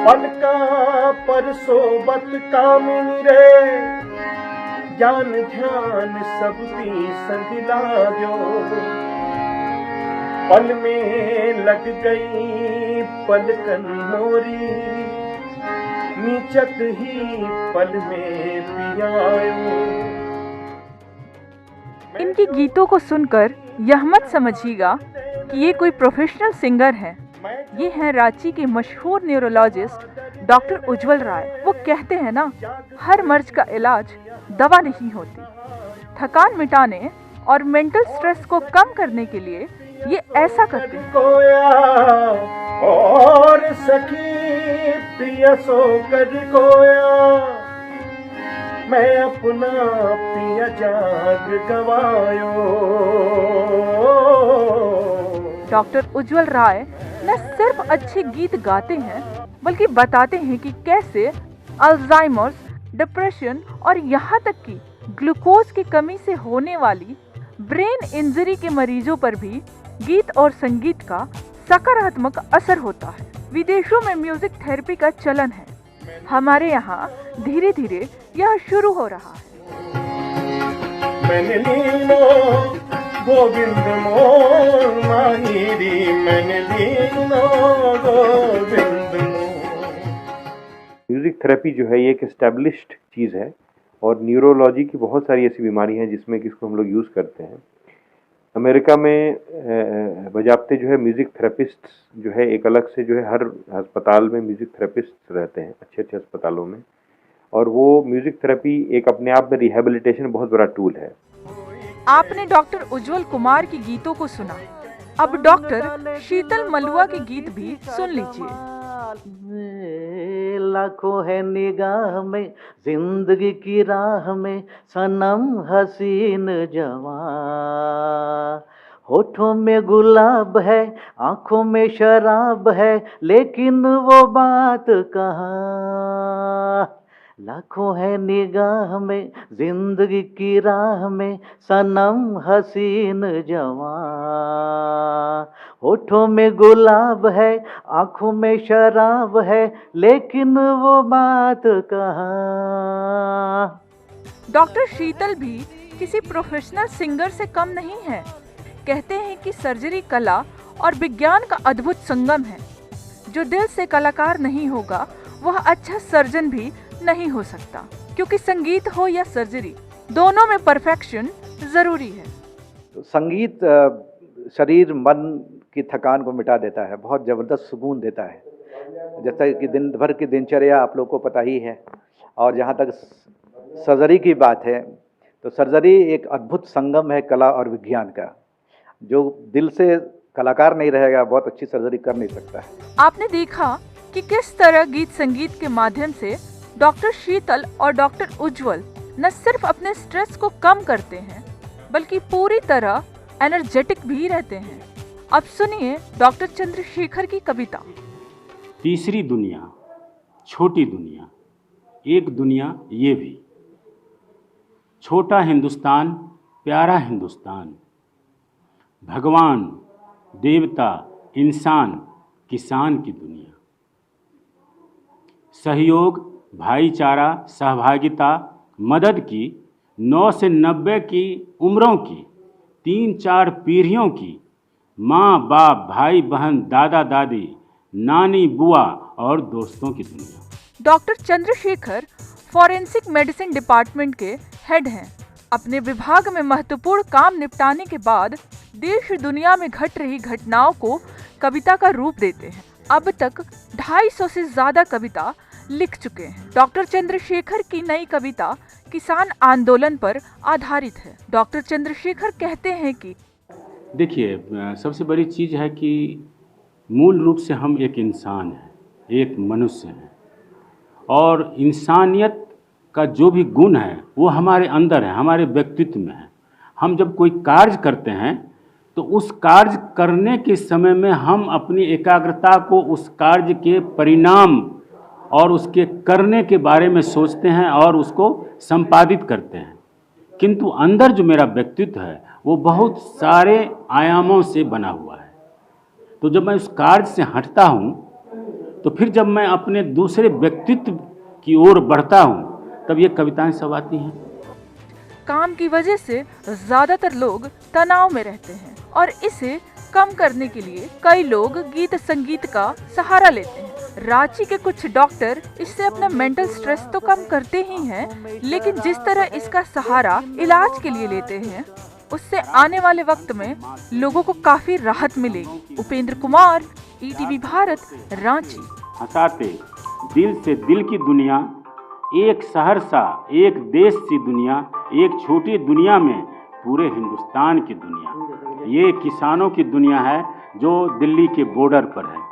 पलका पर सोबत कामिनी रे, ज्ञान ध्यान सब पी संग लाग्यो। पल में लग गई पलकन मोरी, नीचत ही पल में पियायो। इनके गीतों को सुनकर यह मत समझिएगा कि ये कोई प्रोफेशनल सिंगर है। ये हैं रांची के मशहूर न्यूरोलॉजिस्ट डॉक्टर उज्जवल राय। वो कहते हैं ना, हर मर्ज का इलाज दवा नहीं होती। थकान मिटाने और मेंटल स्ट्रेस को कम करने के लिए ये ऐसा करते हैं। और सखी प्रिय सो कर कोया, मैं अपना पिया जाग गवायो। डॉक्टर उज्जवल राय न सिर्फ अच्छे गीत गाते हैं, बल्कि बताते हैं कि कैसे अल्जाइमर्स, डिप्रेशन और यहाँ तक कि ग्लूकोज की कमी से होने वाली ब्रेन इंजरी के मरीजों पर भी गीत और संगीत का सकारात्मक असर होता है। विदेशों में म्यूजिक थेरेपी का चलन है। हमारे यहाँ धीरे धीरे यह शुरू हो रहा है। मैंने लीनो गोविंद मोर माहिरी, मैंने लीनो गोविंद मोर। म्यूजिक थेरेपी जो है ये एक एस्टेब्लिश्ड चीज़ है और न्यूरोलॉजी की बहुत सारी ऐसी बीमारी हैं जिसमें कि इसको हम लोग यूज़ करते हैं। अमेरिका में बजाबते जो है म्यूज़िक थेरेपिस्ट जो है एक अलग से जो है हर अस्पताल में म्यूज़िक थेरेपिस्ट रहते हैं, अच्छे अच्छे अस्पतालों में। और वो म्यूज़िक थेरेपी एक अपने आप में रिहेबिलिटेशन बहुत बड़ा टूल है। आपने डॉक्टर उज्जवल कुमार के गीतों को सुना, अब डॉक्टर शीतल मलुआ के गीत भी सुन लीजिए। लाखों है निगाह में, जिंदगी की राह में, सनम हसीन जवां। होठों में गुलाब है, आंखों में शराब है, लेकिन वो बात कहाँ। लाखों है निगाह में, जिंदगी की राह में, सनम हसीन जवां। होठों में गुलाब है, आंखों में शराब है, लेकिन वो बात कहाँ। डॉक्टर शीतल भी किसी प्रोफेशनल सिंगर से कम नहीं है। कहते हैं कि सर्जरी कला और विज्ञान का अद्भुत संगम है। जो दिल से कलाकार नहीं होगा वह अच्छा सर्जन भी नहीं हो सकता, क्योंकि संगीत हो या सर्जरी, दोनों में परफेक्शन जरूरी है। संगीत शरीर मन की थकान को मिटा देता है, बहुत ज़बरदस्त सुकून देता है। जैसा कि दिन भर की दिनचर्या आप लोग को पता ही है। और जहाँ तक सर्जरी की बात है, तो सर्जरी एक अद्भुत संगम है कला और विज्ञान का। जो दिल से कलाकार नहीं रहेगा, बहुत अच्छी सर्जरी कर नहीं सकता है। आपने देखा कि किस तरह गीत संगीत के माध्यम से डॉक्टर शीतल और डॉक्टर उज्जवल न सिर्फ अपने स्ट्रेस को कम करते हैं, बल्कि पूरी तरह एनर्जेटिक भी रहते हैं। अब सुनिए डॉक्टर चंद्रशेखर की कविता। तीसरी दुनिया, छोटी दुनिया, एक दुनिया ये भी। छोटा हिंदुस्तान, प्यारा हिंदुस्तान। भगवान, देवता, इंसान, किसान की दुनिया। सहयोग, भाईचारा, सहभागिता, मदद की 9 से 90 की उम्रों की, 3-4 पीढ़ियों की, माँ बाप, भाई बहन, दादा दादी, नानी बुआ और दोस्तों की दुनिया। Doctor Chandrashekhar forensic medicine department के हेड हैं। अपने विभाग में महत्वपूर्ण काम निपटाने के बाद देश दुनिया में घट रही घटनाओं को कविता का रूप देते हैं। अब तक 250 से ज्यादा कविता लिख चुके हैं। डॉक्टर चंद्रशेखर की नई कविता किसान आंदोलन पर आधारित है। डॉक्टर चंद्रशेखर कहते हैं कि देखिए, सबसे बड़ी चीज़ है कि मूल रूप से हम एक इंसान हैं, एक मनुष्य हैं, और इंसानियत का जो भी गुण है वो हमारे अंदर है, हमारे व्यक्तित्व में है। हम जब कोई कार्य करते हैं तो उस कार्य करने के समय में हम अपनी एकाग्रता को उस कार्य के परिणाम और उसके करने के बारे में सोचते हैं और उसको संपादित करते हैं। किंतु अंदर जो मेरा व्यक्तित्व है वो बहुत सारे आयामों से बना हुआ है। तो जब मैं उस कार्य से हटता हूँ तो फिर जब मैं अपने दूसरे व्यक्तित्व की ओर बढ़ता हूँ तब ये कविताएं सब आती हैं। काम की वजह से ज्यादातर लोग तनाव में रहते हैं और इसे कम करने के लिए कई लोग गीत संगीत का सहारा लेते हैं। रांची के कुछ डॉक्टर इससे अपना मेंटल स्ट्रेस तो कम करते ही हैं, लेकिन जिस तरह इसका सहारा इलाज के लिए लेते हैं उससे आने वाले वक्त में लोगों को काफी राहत मिलेगी। उपेंद्र कुमार, ETV भारत, रांची। हंसाते दिल से दिल की दुनिया, एक शहर सा एक देश सी दुनिया, एक छोटी दुनिया में पूरे हिंदुस्तान की दुनिया। ये किसानों की दुनिया है जो दिल्ली के बॉर्डर पर है।